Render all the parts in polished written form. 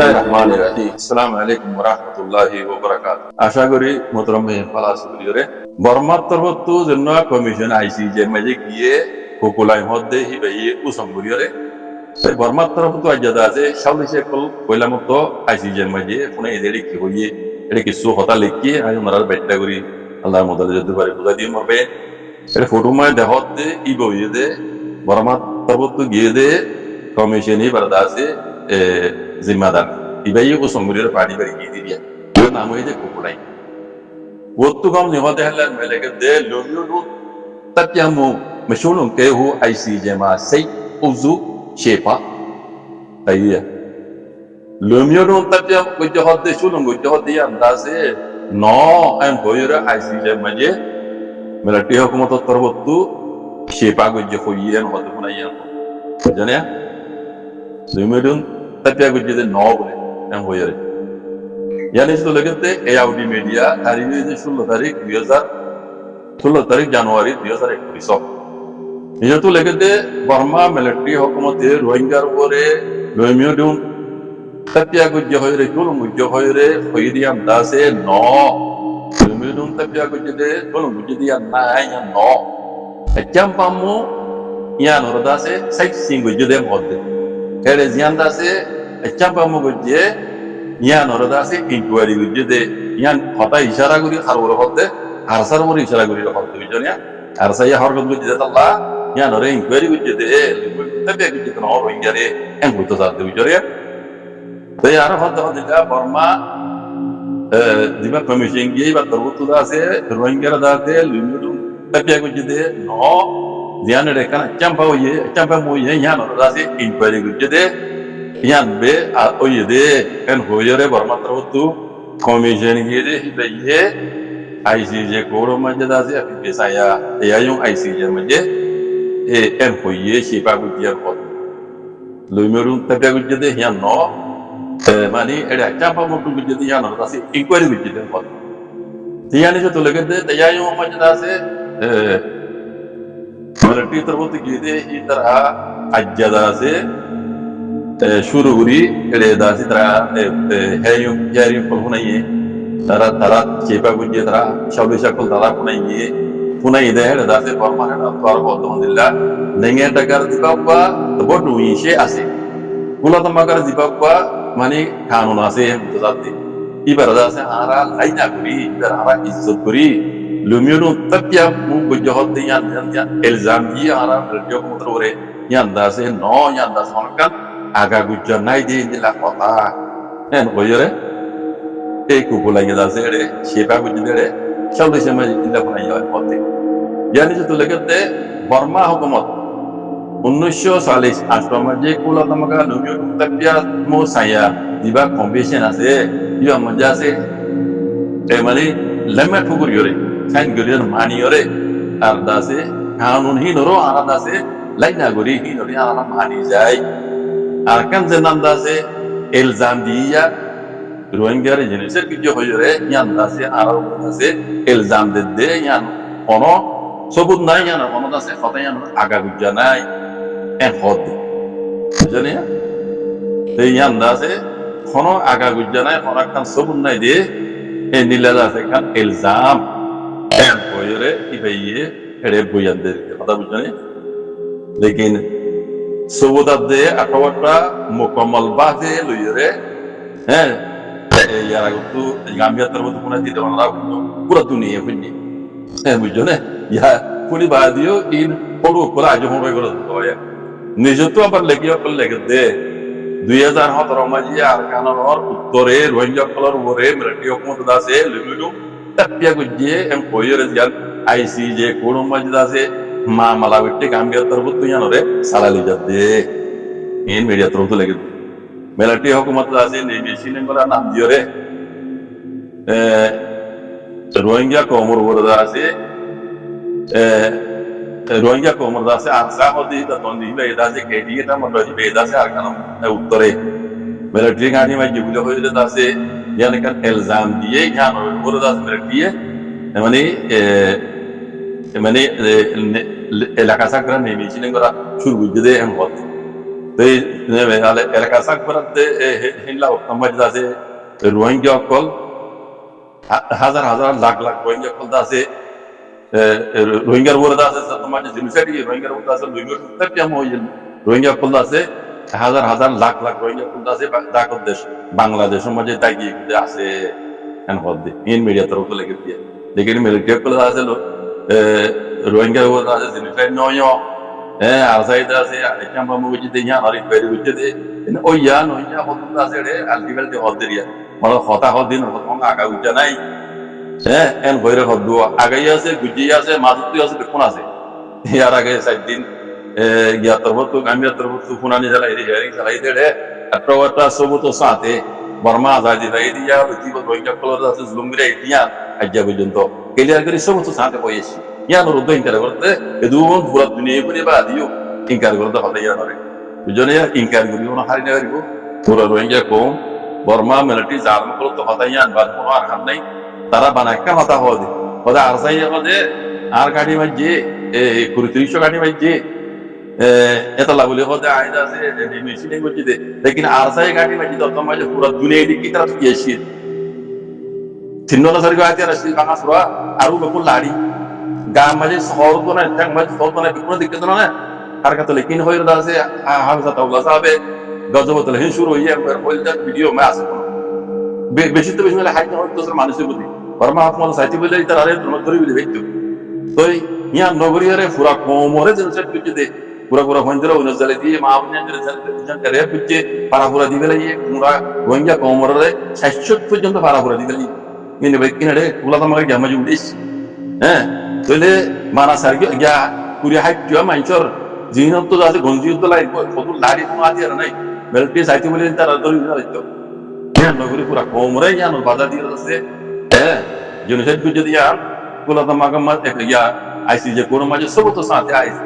বিসমিল্লাহির রহমানির রহিম। আসসালামু আলাইকুম ওয়া রাহমাতুল্লাহি ওয়া বারাকাতুহু। আশা করি মোহতরমে ফালাসিবিরে বর্মার তরফতু জন্য কমিশন আইসি যে মাঝে গিয়ে কোকুলাই মধ্যে হিবাইয়ে উসম্বুরিয়রে সেই বর্মার তরফতু আজাদা আছে সাউলিশে কল কইলা মতো আইসি যে মাঝে কোনে এদেরই কি হইয়ে এটা কিছু হতা লিখি আই ওনার বাইটা করি আল্লাহর মদলে যদি পারে বুঝা দিয়ে মরবে এটা ফটো মায় দেখতে ই বইয়ে দে বর্মার তরফতু গিয়ে দে কমিশনই বারদা আছে জিম্মাদার ইবাই ও সমুরের পানি বাড়ি গিয়ে দিরিয়া ওর নাম হয়েছে কুকুড়াই ওত্তু কম নিহতে হলেন মেলেকে দে লোমিও রু তাতিয়ামু মশুলুম কে হু আইসি জেমা সেই উজু শেপা তাইয়া লোমিও রু তাতিয়াম কইতে হতে শুলুম কইতে হতে আন্দাজে ন এম বইরা আইসি জেমা যে মেলাটি হুকুমত তরবত্তু শেপা গজ্জে হইয়েন হতে বুনাইয়ান জানে লোমিও রু tapi aku jadi boleh yang hoyare yani itu legete Audi media hari ini 16 tarik 16 Januari 2021 itu legete Burma military hukumate Rohingya উপরে লোমিও ডুম tapi aku hoyare kulum hoyare hoydiam dase no লোমিও ডুম tapi aku jadi kulum jadi nai no ecampamu yan ordase sightseeing jadi modde Kere zianda se champa mugje yan orada se inquiry guje de yan hota ishara guri harwor hotte harsar mori ishara guri hotte bijonya harsa ya hargot guje de Allah yan ore inquiry guje de tabe guje no ro ingare en guto sa de bijore te yar hotte hotte ja Burma diba permission gi ba tarbutu da se rohingya da de lumidu tabe guje de no Diana de kana champa moye yan orada se inquiry guje de yan be oye de kan hoyore Burma tarbutu commission gi de hibaye ICJ koro majada se api saya ayung ICJ maje en hoye shipa guje ko lumiru tabe guje de yan no mani era champa motu guje de yan orada se inquiry guje de ko Diana se to lege de ayung majada se military तरबत गिदे ही तरह अज्जदा से शुरू हुई एडे दासी तरह हैयु यारी पर हुनाई तरह तरह चेपा गुजे तरह शाउलिशा को तरह हुनाई दे है दासे परमानेंट अतवार को तमदिल्ला नेंगे टकर दिबापा तबडु इशे आसे कुला तमकर दिबापा माने कानून आसे मुतजाती इबार दासे आरा लाइना गुरी इबार आरा इज्जत गुरी Lumiru tapia mu gojohot yan elzam dia arab radio motorore yanda se no yanda sonkan aga gujanai di la kota en goyore e kupula yada se re shepa gujidere shaude sema inda kuna yawa hote yani je to legate Burma hukumat 1940 asrama je kula tamaga lumiru tapia mo saya diba convention ase diba majase e mani lemma thugur yore kan gurian mani ore ardase kanun hi noro aradase laina guri hi nori ara mani jai arkan zenandase elzam diya Rohingya re jenisir kijo hoyore yandase aradase elzam de yan ono sobut nai yan ono dase khotayan aga gujanai en hod jane te yandase ono aga gujanai ono kan sobut nai de en niladase kan elzam en hoyore ibaye ere boyande kata bujane lekin sobodad de akawata mukammal baze loyore yara gutu gambia tarbutu kuna di dewan rabu pura dunia bunyi bujane ya puri badio in poru kula ajo hono golo toya nijotu abar legiyo kol legde 2017 maji arkanor uttore rohingya kolor ore military hukumat dase lumidu tapia guje em hoyore jan ICJ kono majda se ma malawitte gambia tarbutu yanore salali jadde in media tarbutu lege military hukumat dase nemesine gola nam diore rohingya komor borda se rohingya komor dase arsa hodi da tondi be dase kedi ta modji be dase arkanam uttore military gani ma jigulo hoyre dase yani kan elzam diye yan burada military মানে la casa grande mi chinen gora shuru gide en hot এই এলাকা সাক করাতে হিনলা সমাজ আছে রোহিঙ্গা অকল হাজার হাজার লাখ লাখ রোহিঙ্গা অকল আছে রোহিঙ্গার উপরে আছে সমাজ জিনিসটি রোহিঙ্গার উপরে আছে রোহিঙ্গা অকল আছে হাজার হাজার লাখ লাখ রোহিঙ্গা অকল আছে ডাকত দেশ বাংলাদেশের মাঝে তাকিয়ে আছে এন হদ্দে ইন মিডিয়া তরফ লেগে দিয়ে দেখি মিলিটারি অকল আছে রোহিঙ্গার উপরে আছে জিনিসটি নয় আর সাইড আছে ক্যাম্পা মুজি দেয়া আর ইকুয়ারি উঠে দে ওই ইয়া নয় ইয়া হদ্দ আছে রে আলটিমেট দি হদ্দেরিয়া মানে হতা হদিন হতম আগা উঠে নাই এন বইরে হদ্দ আগাই আছে গুজি আছে মাজুতি আছে কোন আছে ইয়ার আগে 7 দিন গিয়া তরবত আমি তরবত ফুনানি জ্বালাই রে হেয়ারিং জ্বালাই দে রে আট্রওয়াটা সবুত সাথে বর্মা আজাদি রাই দিয়া উতিব রোহিঙ্গা কলর আছে জুলুমরে দিয়া আজ্জা পর্যন্ত ক্লিয়ার করে সবুত সাথে হয়েছে ইয়ার রুদ্ধ ইনকার করতে এদুন পুরো দুনিয়া করে বা দিও ইনকার করতে হলে ইয়া করে বুঝনে ইনকার করি ওনা হারি না করিব পুরো রোহিঙ্গা কম বর্মা মিলিটারি জার্ম করতে তো হতাই আন বাদ কোনো আর হাম নাই তারা বানায় কা হতা হদে ওদা আর সাই হদে আর গাড়ি মাঝে এই 300 গাড়ি মাঝে এটা লাগুলে হদে আইদা আছে মেশিনে গজি দে লেকিন আর সাই গাড়ি মাঝে তো মাঝে পুরো দুনিয়া দি কি तरफ কিয়েছি তিনলা সরগা আতে রাশি বাংলা সুরা আরু বকুল লাড়ি গাম মাঝে শহর তো না ট্যাঙ্ক মাঝে শহর তো না বিপুল দিকে তো না আর কাছে লেকিন হইর দাসে হামজা তাওলা সাহেব গজবতল হে শুরু হইয়া একবার বলতে ভিডিও মে আসে বেশি তো বেশি হলে হাইট হয় তো মানুষের বুদ্ধি বর্মা আপনার সাইতে বলে তার আরে তোমার ধরে বলে দেখতো তো ইয়া নগরীরে পুরা কোমরে যেন সেট করতে দে পুরা পুরা হন্দ্র উনজালে দিয়ে মা আপনি যেন করে বুঝে পারা পুরা দিবে লাগে পুরা রোহিঙ্গা কোমরে 60 পর্যন্ত পারা পুরা দিবে লাগে ইনি কিনারে কুলা তোমাকে জামাজি উড়িস তাহলে মানা সার্গি গিয়া কুড়ি হাইট মাইচর জিনত তো আছে গঞ্জি তো লাই কত লাড়ি কোনো আদি আর নাই মেলটি সাইতে বলে তারা ধরে দিত নগরী পুরা কোমরে জানো বাধা দিয়ে আছে জনসেট বুঝে দিয়া কুলা তোমাকে ইয়া আইসি যে কোনো মাঝে সব তো সাথে আইস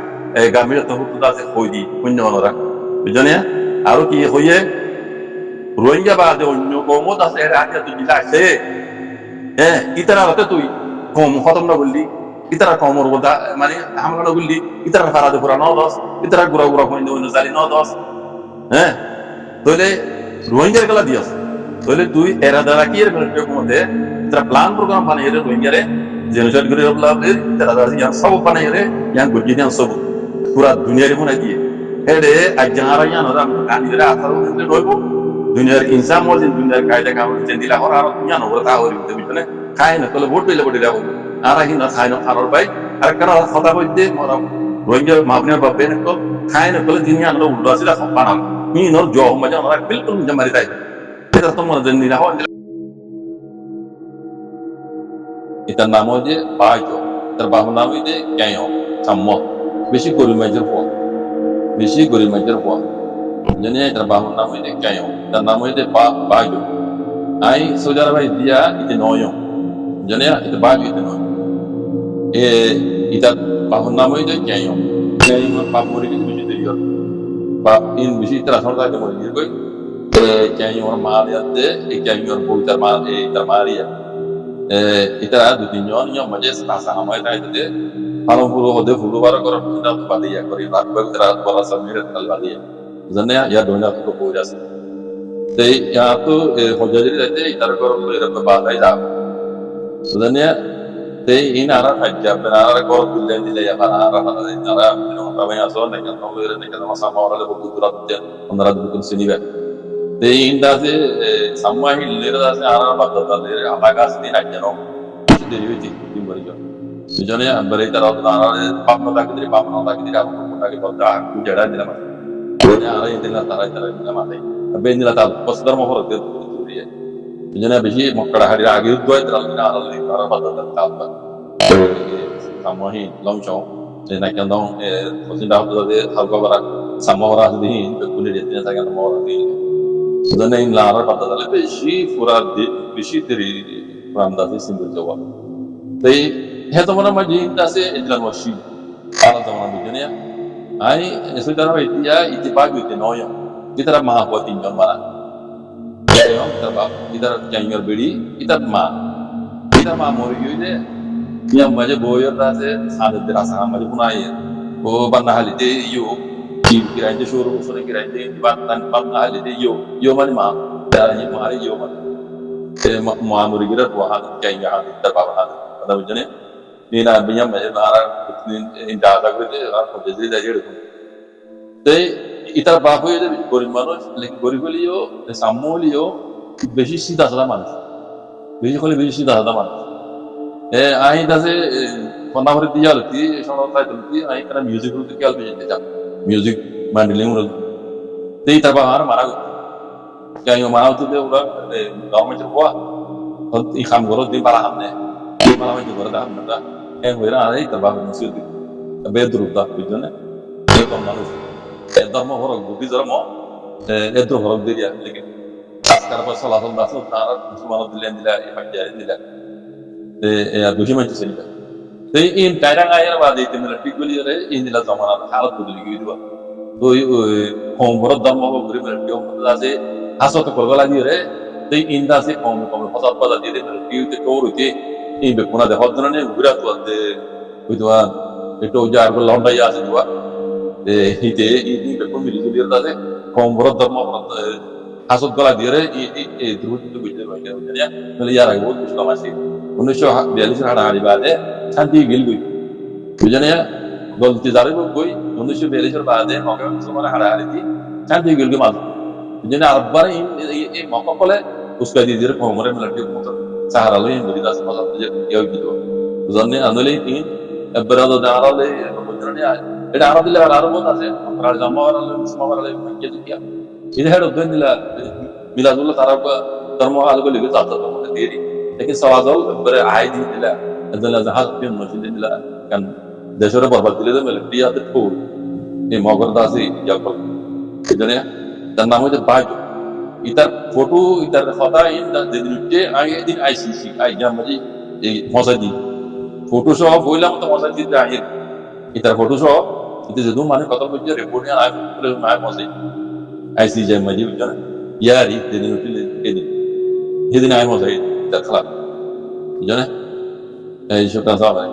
গামির তো হুতো আছে হই দি পুণ্য ওরা বুঝনে আর কি হইয়ে রোহিঙ্গা বাদে অন্য কমত আছে এর আগে তুই জিলা আছে ইতারা হতে তুই কম খতম না বললি ইতারা কমর বদা মানে আমরা বললি ইতারা ফারাদে পুরা 9-10 ইতারা গুড়া গুড়া কইন অন্য জালি 9-10 তাহলে রোহিঙ্গার গলা দিয়স তাহলে তুই এরা দ্বারা কি এর মধ্যে ইতারা প্ল্যান প্রোগ্রাম বানাই রে রোহিঙ্গারে জেনোসাইড করে লাভে ইতারা দ্বারা ইয়ান সব বানাই রে ইয়ান গুজিয়ান সব পুরা দুনিয়ারে মনে দিয়ে এরে আজ যারা ইয়ান ওরা গানিরা আসারও কিন্তু রইব দুনিয়ার ইনসান মজিন দুনিয়ার কায়দা কানুন চেন্দিলা ওরা আর ইয়ান ওরা তা হরি বুঝনে খায় না তাহলে ভোট পেলে বড় রাখো আর আহি না খায় না খানোর ভাই আর কারা কথা কইতে ওরা রোহিঙ্গা মাপনের বাপে না তো খায় না তাহলে দিন আমরা উল্টো আসিলা সব বানাল মিনর জো মজা ওরা বিলকুল জমারি তাই এটা তো মনে জানি না হয় এটার নাম হচ্ছে বাজো তার বাবার নাম হচ্ছে ক্যায়ো সাম্য বেশি গরিব মাইজের ফল বেশি গরিব মাইজের ফল জানি এটার বাবার নাম হচ্ছে ক্যায়ো তার নাম হচ্ছে বাজো আই সোজার ভাই দিয়া ইতে নয় জানি এটা বাজো ইতে নয় এটা বাবার নাম হচ্ছে ক্যায়ো ক্যায়ো বাপ মরে গেছে বেশি দেরি হয় বা ইন বেশি তারা সরকার মরে গিয়ে কই ক্যায়ো মা দিয়াতে এই ক্যায়ো বউ তার মা এই তার মারিয়া itara du tinyon yo maje sa amai tai de halong puro ode puro bara kor pinda badiya kori rat bag tera bara samir tal badiya zanne ya donya to bojas te ya to hojari rete itara kor lera to badai da zanne te inara hajja benara kor kulle dile ya para inara no tabai aso ne kan no lera ne kan sama ora le buku durat de onara buku sinibe te inda se sammahi lera da se ara badda lera alaga se hajja no derivative dimarijo sejane ambare tara ara papna takdiri aku mutake bodda ku jada dila mas ya ara indila tara dila mate abe indila ta posdar mo horte duriye sejane beshi mokkada hari age uddoy tara ara ara badda ta ta sammahi longcho se na kan dong posinda hodda de halko bara samahora di kule de tina sagan mo di sejane in lara badda dale beshi pura de beshi teri Ramda se simbol Jawa. Tapi, hetumana majin dase idran washi. Kalau zaman begini ya, ai saudara dia itu baju itu noyo. Kita mah buat tinjau mana? Ya, kita jangan beri, kita mah mau itu yang macam boyor dase, ada terasa macam punai. Oh, bandar hal itu, kiranya suruh suruh kiranya batan ahli de yo mani ma dari mari yo mani ma muri gira tua hal kayak ya hal terbawah hal ada bujane ni na binya me nara inda ada gede aku jadi dari itu te itar bahu itu gori manush lekin gori goliyo samoliyo beshi sida sada manush beshi sida sada manush ahi dase kona hore diyal ti shono tai tulti ahi kana music ru ti kyal bejete jam music mandling ru te itar bahar mara kaya yung mana tu dia udah government juga ikan gorot di malah hamne juga dah hamne dah wira ada itu terbang musuh di bedroom dah itu nih itu malu dharma horok bukti dharma itu horok dia lekin sekarang pas salah satu masuk tarat musuh dilah iman jari dilah ya bukti macam sini tapi ini kadang ayat apa itu melalui kuliah ini lah zaman halat betul gitu bah homework dharma bukti melalui homework dah asal tu kalau lagi tapi indah sih kaum pasal pada dia itu toru itu ini berpuna deh hotel ni berat tu ada itu jar kalau lomba ya sih juga ini berpun milik dia tu sih kaum berat dharma berat asal kalau dia ini terus itu betul betul ya melihat lagi buat musuh masih manusia dia lihat hari baru cantik gil betul ya kalau tidak ada buat manusia dia lihat baru maka musuh mana hari ini cantik gil masuk jadi arbar ini maka kalau उसका दीजिए कोमरे में लड़के को सहारा ले बड़ी दास मजा तुझे क्या gitu zanne anole ini berada di arah le kemudian ya ada arah di arah mau nasi antara jamawar le semawar le gitu ya ini ada tuh nila miladul taraf termo hal ko lagi zat तो मुझे देरी लेकिन सवाल बर आईदी nila adalah zahad pun masih nila kan desore berbat dile में dia itu ini mau berdasi ya kalau jadi dan namanya baju इधर photo इधर खाता इन दिन उठे आगे दिन आईसीसी आई जहाँ मुझे मौसदी फोटोशॉप बोला मतलब मौसदी जाहिर इधर फोटोशॉप इधर जरूर माने कतल मुझे रिपोर्ट या आए प्लस मैं मौसदी आईसीसी जहाँ मुझे उठा यार ये दिन उठे ये दिन आए मौसदी इधर खला जाने ऐसे तो साब है